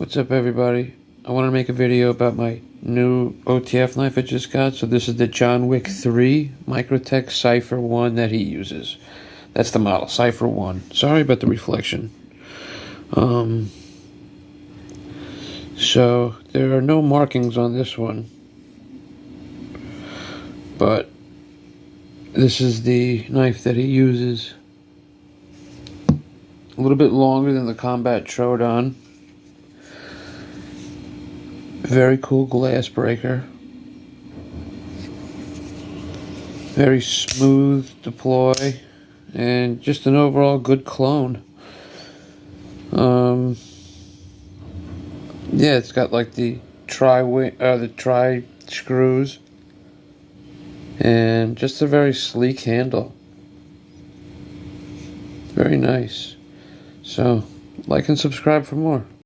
What's up, everybody? I want to make a video about my new OTF knife I just got. So this is the John Wick 3 Microtech Cypher 1 that he uses. That's the model, Cypher 1. Sorry about the reflection. So there are no markings on this one, but this is the knife that he uses. A little bit longer than the Combat Troodon. Very cool glass breaker. Very smooth deploy, and just an overall good clone. Yeah, it's got like the tri screws, and just a very sleek handle. Very nice. So, like and subscribe for more.